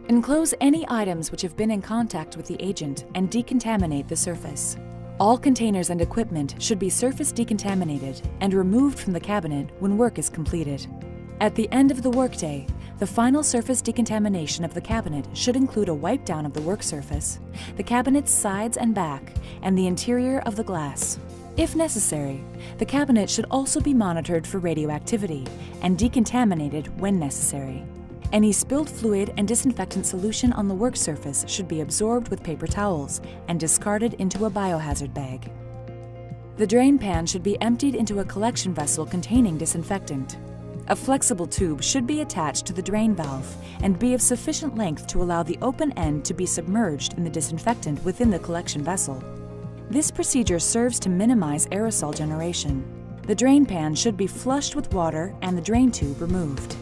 Enclose any items which have been in contact with the agent and decontaminate the surface. All containers and equipment should be surface decontaminated and removed from the cabinet when work is completed. At the end of the workday, the final surface decontamination of the cabinet should include a wipe down of the work surface, the cabinet's sides and back, and the interior of the glass. If necessary, the cabinet should also be monitored for radioactivity and decontaminated when necessary. Any spilled fluid and disinfectant solution on the work surface should be absorbed with paper towels and discarded into a biohazard bag. The drain pan should be emptied into a collection vessel containing disinfectant. A flexible tube should be attached to the drain valve and be of sufficient length to allow the open end to be submerged in the disinfectant within the collection vessel. This procedure serves to minimize aerosol generation. The drain pan should be flushed with water and the drain tube removed.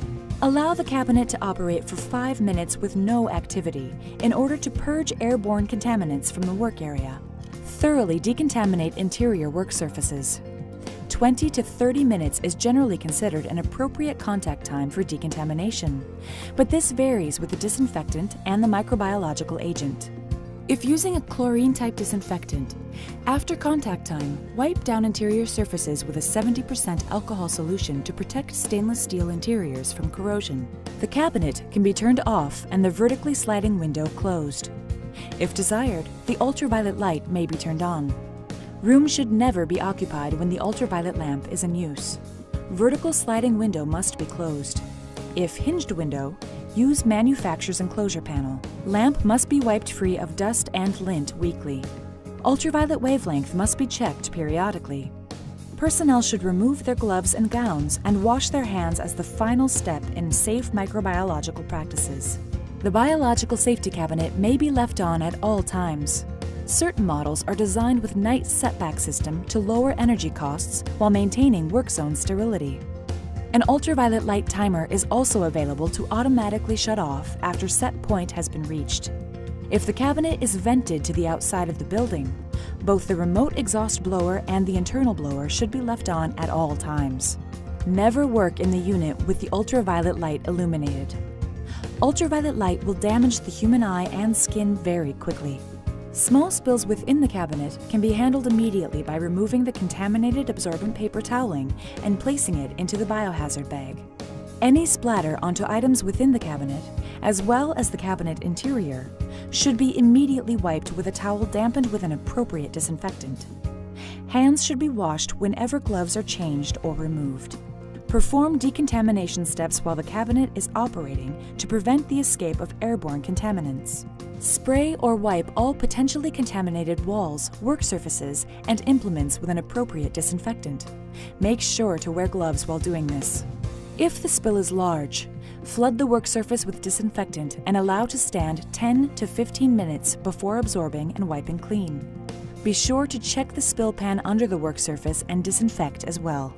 Allow the cabinet to operate for 5 minutes with no activity in order to purge airborne contaminants from the work area. Thoroughly decontaminate interior work surfaces. 20 to 30 minutes is generally considered an appropriate contact time for decontamination, but this varies with the disinfectant and the microbiological agent. If using a chlorine-type disinfectant, after contact time, wipe down interior surfaces with a 70% alcohol solution to protect stainless steel interiors from corrosion. The cabinet can be turned off and the vertically sliding window closed. If desired, the ultraviolet light may be turned on. Room should never be occupied when the ultraviolet lamp is in use. Vertical sliding window must be closed. If hinged window, use manufacturer's enclosure panel. Lamp must be wiped free of dust and lint weekly. Ultraviolet wavelength must be checked periodically. Personnel should remove their gloves and gowns and wash their hands as the final step in safe microbiological practices. The biological safety cabinet may be left on at all times. Certain models are designed with night setback system to lower energy costs while maintaining work zone sterility. An ultraviolet light timer is also available to automatically shut off after set point has been reached. If the cabinet is vented to the outside of the building, both the remote exhaust blower and the internal blower should be left on at all times. Never work in the unit with the ultraviolet light illuminated. Ultraviolet light will damage the human eye and skin very quickly. Small spills within the cabinet can be handled immediately by removing the contaminated absorbent paper toweling and placing it into the biohazard bag. Any splatter onto items within the cabinet, as well as the cabinet interior, should be immediately wiped with a towel dampened with an appropriate disinfectant. Hands should be washed whenever gloves are changed or removed. Perform decontamination steps while the cabinet is operating to prevent the escape of airborne contaminants. Spray or wipe all potentially contaminated walls, work surfaces, and implements with an appropriate disinfectant. Make sure to wear gloves while doing this. If the spill is large, flood the work surface with disinfectant and allow to stand 10 to 15 minutes before absorbing and wiping clean. Be sure to check the spill pan under the work surface and disinfect as well.